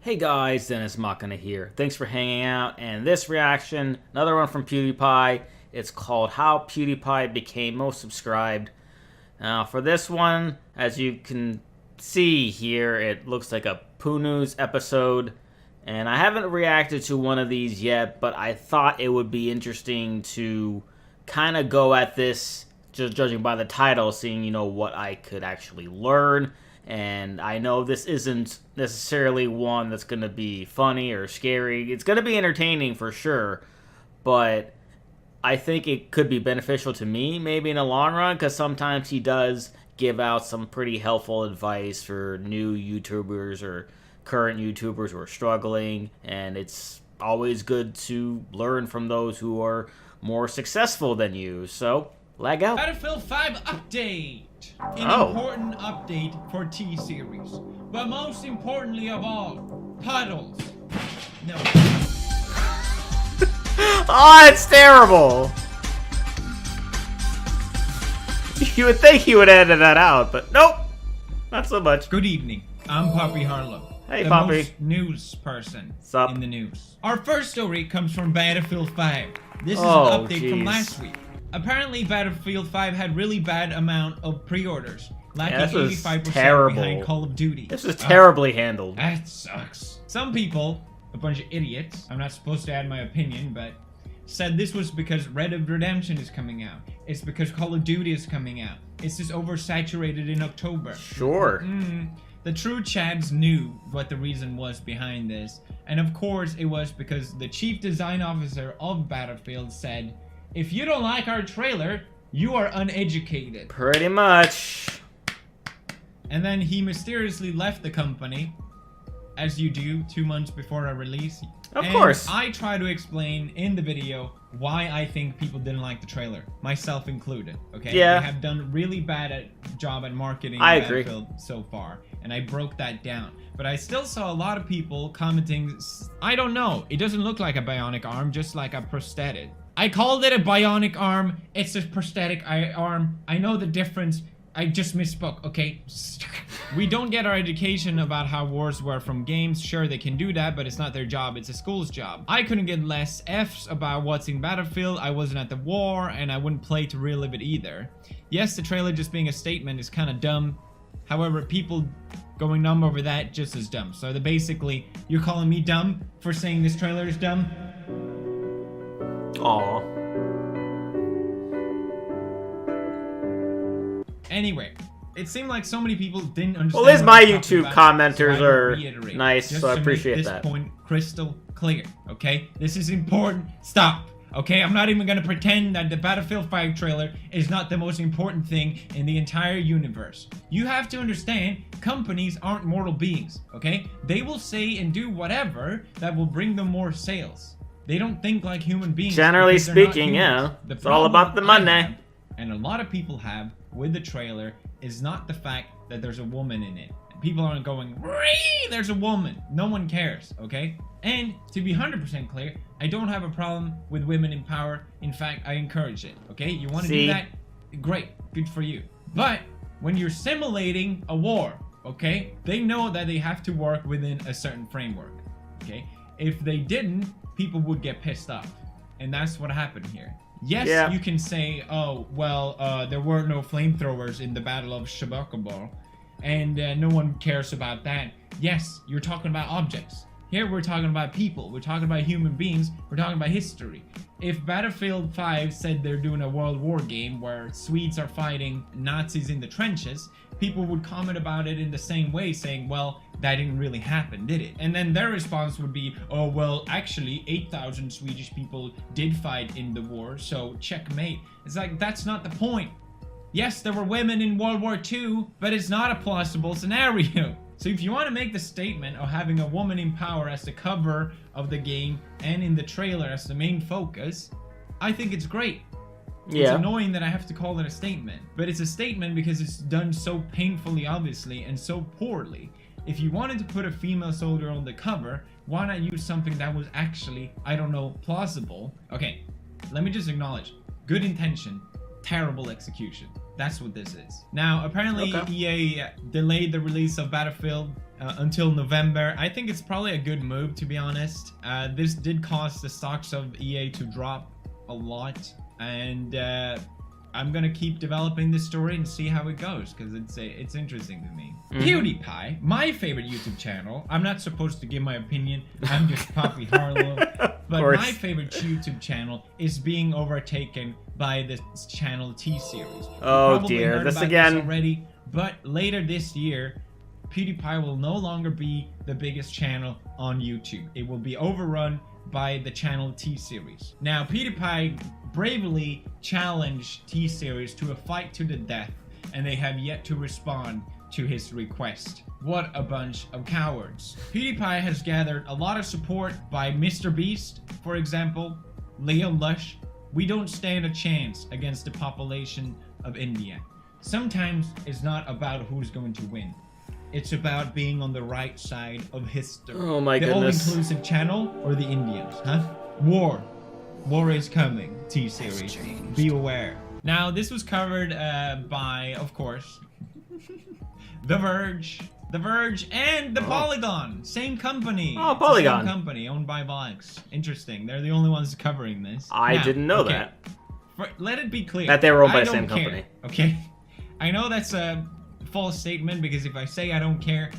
Hey guys, Dennis Machina here. Thanks for hanging out, and this reaction, another one from Pewdiepie. It's called How PewDiePie Became Most Subscribed. Now for this one, as you can see here, it looks like a Poo News episode, and I haven't reacted to one of these yet, but I thought it would be interesting to kind of go at this, just judging by the title, seeing, what I could actually learn. And I know this isn't necessarily one that's going to be funny or scary. It's going to be entertaining for sure, but I think it could be beneficial to me maybe in the long run, because sometimes he does give out some pretty helpful advice for new YouTubers or current YouTubers who are struggling, and it's always good to learn from those who are more successful than you. So, leg out. Battlefield 5 update! An important update for T-Series. But most importantly of all, puddles. No. Oh, it's terrible! You would think he would edit that out, but nope! Not so much. Good evening. I'm Poppy Harlow. Hey, the Poppy. Most news person Sup? in the news. Our first story comes from Battlefield 5. This is Oh, an update from jeez. last week. Apparently, Battlefield 5 had really bad amount of pre-orders, lacking this was 85% terrible. behind Call of Duty. This is terribly handled. That sucks. Some people, a bunch of idiots, I'm not supposed to add my opinion, but said this was because Red Dead Redemption is coming out. It's because Call of Duty is coming out. It's just oversaturated in October. Sure. The true Chads knew what the reason was behind this, and of course it was because the chief design officer of Battlefield said, "If you don't like our trailer, you are uneducated." Pretty much. And then he mysteriously left the company, as you do 2 months before a release. Of course. I try to explain in the video why I think people didn't like the trailer, myself included. Okay. Yeah. They have done really bad at job at marketing I agree. Battlefield so far, and I broke that down. But I still saw a lot of people commenting, "I don't know. It doesn't look like a bionic arm, just like a prosthetic." I called it a bionic arm. It's a prosthetic arm. I know the difference. I just misspoke, okay? We don't get our education about how wars were from games. Sure, they can do that, but it's not their job. It's a school's job. I couldn't get less Fs about what's in Battlefield. I wasn't at the war, and I wouldn't play to relive it either. Yes, the trailer just being a statement is kind of dumb. However, people going numb over that, just as dumb. So basically, you're calling me dumb for saying this trailer is dumb? Aw. Anyway, it seemed like so many people didn't understand. Well, at least what my I was talking YouTube about, commenters so I will are reiterate, nice, just so I to appreciate make that. this point crystal clear, okay? This is important. Stop, okay? I'm not even gonna pretend that the Battlefield 5 trailer is not the most important thing in the entire universe. You have to understand, companies aren't mortal beings, okay? They will say and do whatever that will bring them more sales. They don't think like human beings. Generally because they're not speaking, humans. yeah. The It's all problem about the I money. have, and a lot of people have with the trailer, is not the fact that there's a woman in it. People aren't going, "Ree, there's a woman." No one cares, okay? And to be 100% clear, I don't have a problem with women in power. In fact, I encourage it, okay? You want to do that? Great, good for you. But when you're simulating a war, okay, they know that they have to work within a certain framework, okay? If they didn't, people would get pissed off. And that's what happened here. Yes, Yeah. you can say, "Oh, well, there were no flamethrowers in the Battle of Shabakabal, and no one cares about that." Yes, you're talking about objects. Here we're talking about people. We're talking about human beings. We're talking about history. If Battlefield 5 said they're doing a World War game where Swedes are fighting Nazis in the trenches, people would comment about it in the same way, saying, "Well, that didn't really happen, did it?" And then their response would be, "Oh, well, actually, 8,000 Swedish people did fight in the war, so checkmate." It's like, that's not the point. Yes, there were women in World War II, but it's not a plausible scenario. So if you want to make the statement of having a woman in power as the cover of the game and in the trailer as the main focus, I think it's great. Yeah. It's annoying that I have to call it a statement, but it's a statement because it's done so painfully, obviously, and so poorly. If you wanted to put a female soldier on the cover, why not use something that was actually, I don't know, plausible? Okay, let me just acknowledge, good intention, terrible execution. That's what this is. Now, apparently EA delayed the release of Battlefield until November. I think it's probably a good move, to be honest. This did cause the stocks of EA to drop a lot, and I'm gonna keep developing this story and see how it goes, because it's interesting to me. PewDiePie, my favorite YouTube channel. I'm not supposed to give my opinion. I'm just Poppy Harlow. But my favorite YouTube channel is being overtaken by the channel TSeries. Oh dear, this again. This already, but later this year, PewDiePie will no longer be the biggest channel on YouTube. It will be overrun by the channel TSeries. Now, PewDiePie bravely challenged TSeries to a fight to the death, and they have yet to respond to his request. What a bunch of cowards. PewDiePie has gathered a lot of support by Mr. Beast, for example, Leo Lush. We don't stand a chance against the population of India. Sometimes it's not about who's going to win. It's about being on the right side of history. Oh my goodness. The all-inclusive channel or the Indians, huh? War. War is coming, T-Series. Be aware. Now, this was covered by, of course, The Verge, and the Polygon. Same company. Oh, Polygon. Same company, owned by Vox. Interesting. They're the only ones covering this. I didn't know that. Let it be clear. That they were owned by the same company. Okay? I know that's a false statement, because if I say I don't care,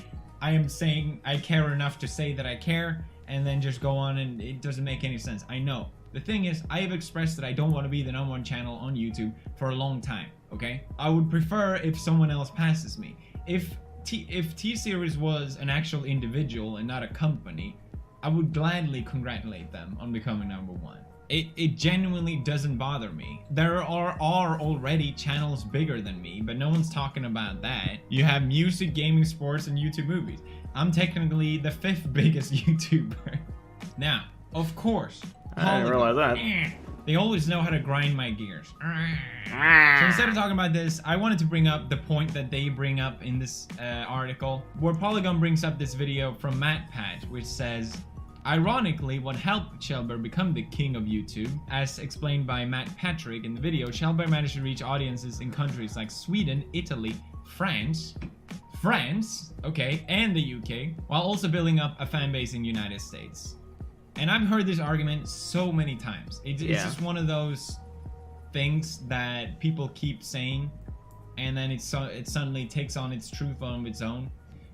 I am saying I care enough to say that I care, and then just go on, and it doesn't make any sense. I know. The thing is, I have expressed that I don't want to be the #1 channel on YouTube for a long time, okay? I would prefer if someone else passes me. If T-Series was an actual individual and not a company, I would gladly congratulate them on becoming #1. It genuinely doesn't bother me. There are already channels bigger than me, but no one's talking about that. You have music, gaming, sports, and YouTube movies. I'm technically the 5th biggest YouTuber. Now, of course, I didn't realize that. They always know how to grind my gears. So instead of talking about this, I wanted to bring up the point that they bring up in this article, where Polygon brings up this video from MatPat, which says, ironically, what helped Shelber become the king of YouTube, as explained by Matt Patrick in the video, Shelber managed to reach audiences in countries like Sweden, Italy, France, okay, and the UK, while also building up a fan base in the United States. And I've heard this argument so many times. It's just one of those things that people keep saying, and then it suddenly takes on its truth on its own.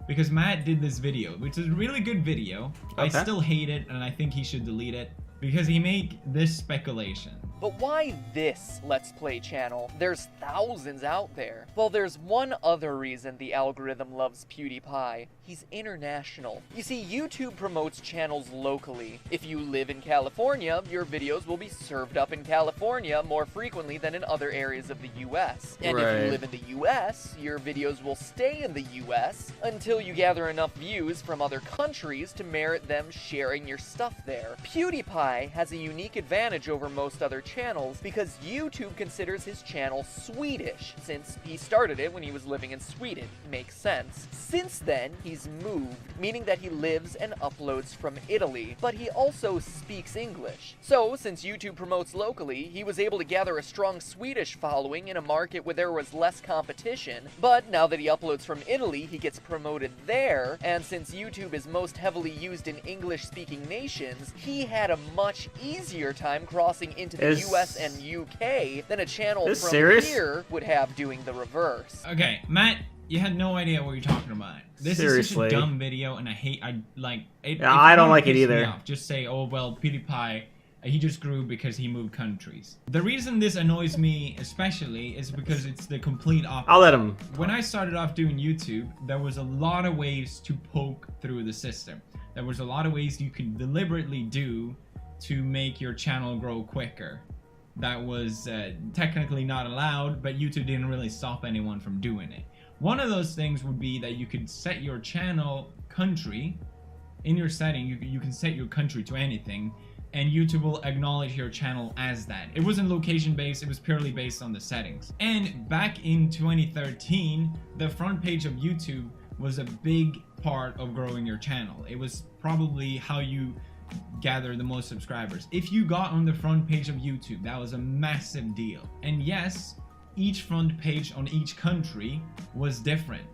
Because Matt did this video, which is a really good video. Okay. I still hate it, and I think he should delete it, because he made this speculation. But why this Let's Play channel? There's thousands out there. Well, there's one other reason the algorithm loves PewDiePie. He's international. You see, YouTube promotes channels locally. If you live in California, your videos will be served up in California more frequently than in other areas of the US. And if you live in the US, your videos will stay in the US until you gather enough views from other countries to merit them sharing your stuff there. PewDiePie has a unique advantage over most other channels because YouTube considers his channel Swedish, since he started it when he was living in Sweden. Makes sense. Since then, he's moved, meaning that he lives and uploads from Italy, but he also speaks English. So, since YouTube promotes locally, he was able to gather a strong Swedish following in a market where there was less competition, but now that he uploads from Italy, he gets promoted there, and since YouTube is most heavily used in English-speaking nations, he had a much easier time crossing into the US and UK than a channel from here would have doing the reverse. Okay, Matt, you had no idea what you're talking about. This is such a dumb video, and I don't like it either. Just say, oh, well, PewDiePie, he just grew because he moved countries. The reason this annoys me especially is because it's the complete opposite. I'll let him. When I started off doing YouTube, there was a lot of ways to poke through the system. There was a lot of ways you could deliberately do to make your channel grow quicker. That was technically not allowed, but YouTube didn't really stop anyone from doing it. One of those things would be that you could set your channel country. In your setting, you can set your country to anything, and YouTube will acknowledge your channel as that. It wasn't location based, it was purely based on the settings. And back in 2013, the front page of YouTube was a big part of growing your channel. It was probably how you gather the most subscribers. If you got on the front page of YouTube, that was a massive deal. And yes, each front page on each country was different.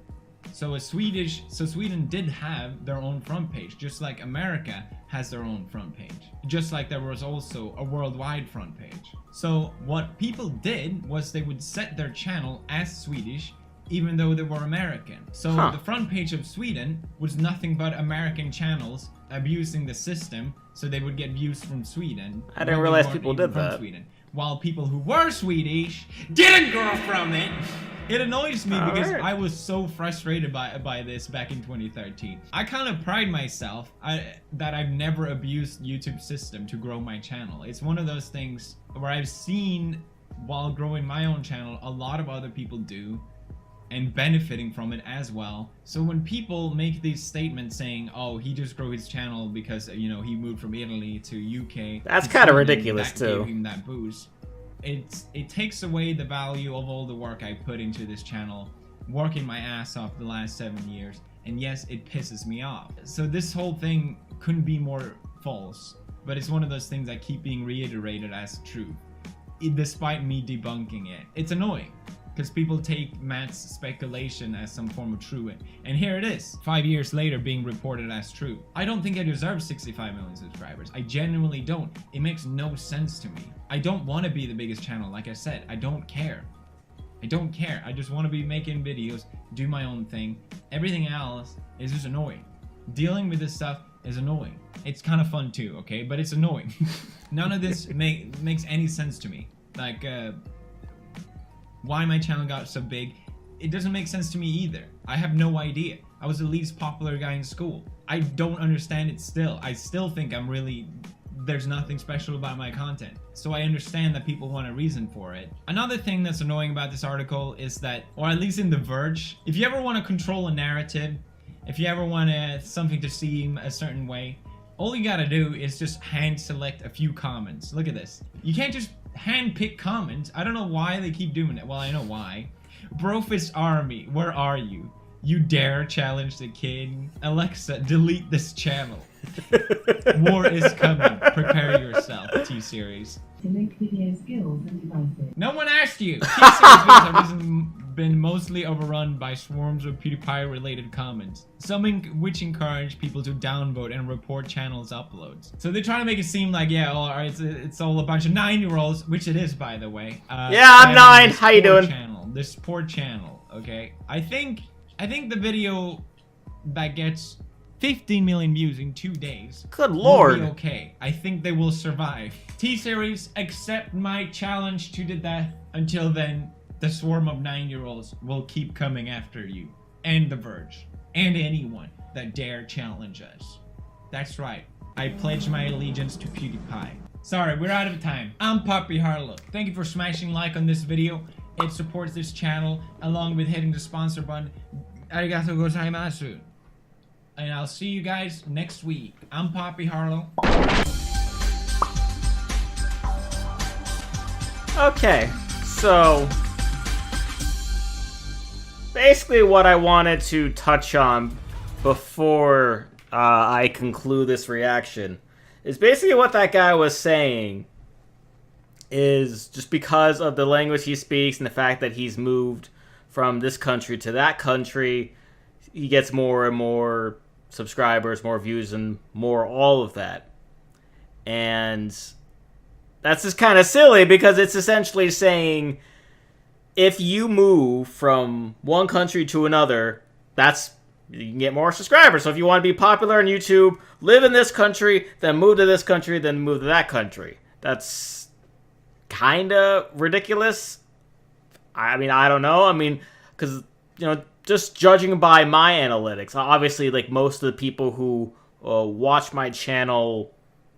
So Sweden did have their own front page, just like America has their own front page. Just like there was also a worldwide front page. So what people did was they would set their channel as Swedish, even though they were American. So the front page of Sweden was nothing but American channels abusing the system, so they would get views from Sweden. I didn't realize people did that. Sweden. While people who were Swedish didn't grow from it. It annoys me because I was so frustrated by this back in 2013. I kind of pride myself that I've never abused YouTube's system to grow my channel. It's one of those things where I've seen, while growing my own channel, a lot of other people do, and benefiting from it as well. So when people make these statements saying, oh, he just grew his channel because, you know, he moved from Italy to UK. That's kind of ridiculous too. Gave him that boost. It takes away the value of all the work I put into this channel, working my ass off the last 7 years. And yes, it pisses me off. So this whole thing couldn't be more false, but it's one of those things that keep being reiterated as true, despite me debunking it. It's annoying, because people take Matt's speculation as some form of truth, and here it is, 5 years later, being reported as true. I don't think I deserve 65 million subscribers. I genuinely don't. It makes no sense to me. I don't want to be the biggest channel, like I said. I don't care. I don't care. I just want to be making videos, do my own thing. Everything else is just annoying. Dealing with this stuff is annoying. It's kind of fun too, okay? But it's annoying. None of this makes any sense to me. Like, why my channel got so big, it doesn't make sense to me either. I have no idea. I was the least popular guy in school. I don't understand it still. I still think there's nothing special about my content. So I understand that people want a reason for it. Another thing that's annoying about this article is that, or at least in The Verge, if you ever want to control a narrative, if you ever want something to seem a certain way, all you gotta do is just hand select a few comments. Look at this. You can't just hand pick comments. I don't know why they keep doing it. Well, I know why. Brofist Army, where are you? You dare challenge the king? Alexa, delete this channel. War is coming. Prepare yourself, TSeries. Select video skills and devices. No one asked you. TSeries videos have been mostly overrun by swarms of PewDiePie-related comments, some which encourage people to downvote and report channels' uploads. So they're trying to make it seem like, yeah, it's all a bunch of 9-year-olds, which it is, by the way. Yeah, I'm 9. How you doing? This poor channel, okay? I think the video that gets 15 million views in 2 days. Good lord. Will be okay. I think they will survive. TSeries, accept my challenge to the death. Until then, the swarm of 9-year-olds will keep coming after you. And The Verge. And anyone that dare challenge us. That's right. I pledge my allegiance to PewDiePie. Sorry, we're out of time. I'm Poppy Harlow. Thank you for smashing like on this video. It supports this channel, along with hitting the sponsor button. Arigato gozaimasu. And I'll see you guys next week. I'm Poppy Harlow. Okay, so basically what I wanted to touch on before I conclude this reaction is basically what that guy was saying is just because of the language he speaks and the fact that he's moved from this country to that country, he gets more and more subscribers, more views, and more all of that. And that's just kind of silly because it's essentially saying if you move from one country to another, you can get more subscribers. So if you want to be popular on YouTube, live in this country, then move to this country, then move to that country. That's kind of ridiculous. I mean, I don't know. I mean, because, you know, just judging by my analytics, obviously, like, most of the people who watch my channel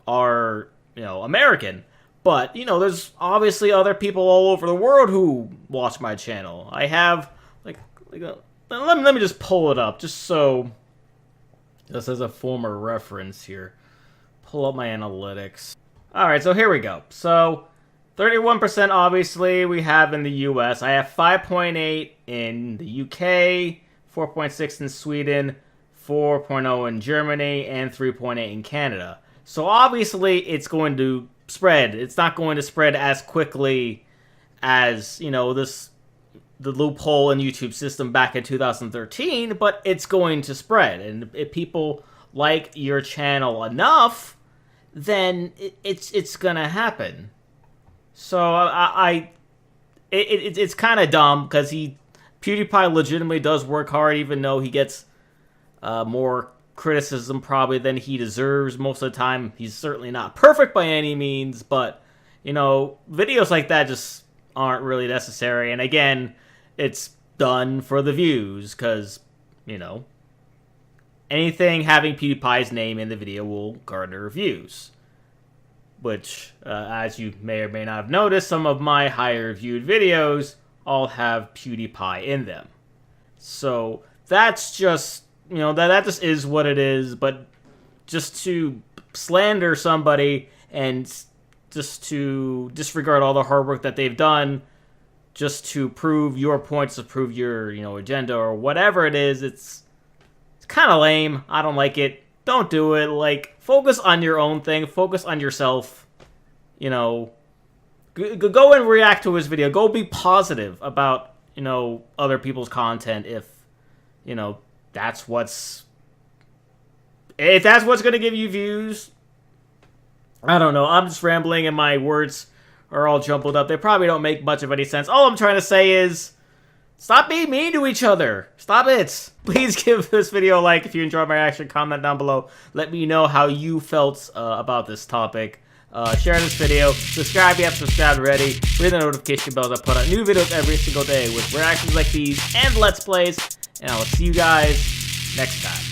are, you know, American. But, you know, there's obviously other people all over the world who watch my channel. I have, let me just pull it up, just so, this is a former reference here. Pull up my analytics. Alright, so here we go. So, 31% obviously we have in the US. I have 5.8 in the UK, 4.6 in Sweden, 4.0 in Germany, and 3.8 in Canada. So obviously it's going to spread. It's not going to spread as quickly as, you know, the loophole in YouTube system back in 2013, but it's going to spread. And if people like your channel enough, then it's gonna happen. So it's kind of dumb because PewDiePie legitimately does work hard, even though he gets more criticism probably than he deserves most of the time. He's certainly not perfect by any means, but you know, videos like that just aren't really necessary. And again, it's done for the views because, you know, anything having PewDiePie's name in the video will garner views. Which, as you may or may not have noticed, some of my higher viewed videos all have PewDiePie in them. So that's just, you know, that just is what it is. But just to slander somebody and just to disregard all the hard work that they've done just to prove your points, to prove your, you know, agenda or whatever it is, it's kind of lame. I don't like it. Don't do it. Like, focus on your own thing. Focus on yourself. You know, go and react to his video. Go be positive about, you know, other people's content if, you know, that's what's going to give you views. I don't know. I'm just rambling and my words are all jumbled up. They probably don't make much of any sense. All I'm trying to say is, stop being mean to each other. Stop it. Please give this video a like if you enjoyed my reaction. Comment down below. Let me know how you felt about this topic. Share this video. Subscribe if you haven't subscribed already. Ring the notification bell. I put out new videos every single day with reactions like these and Let's Plays. And I will see you guys next time.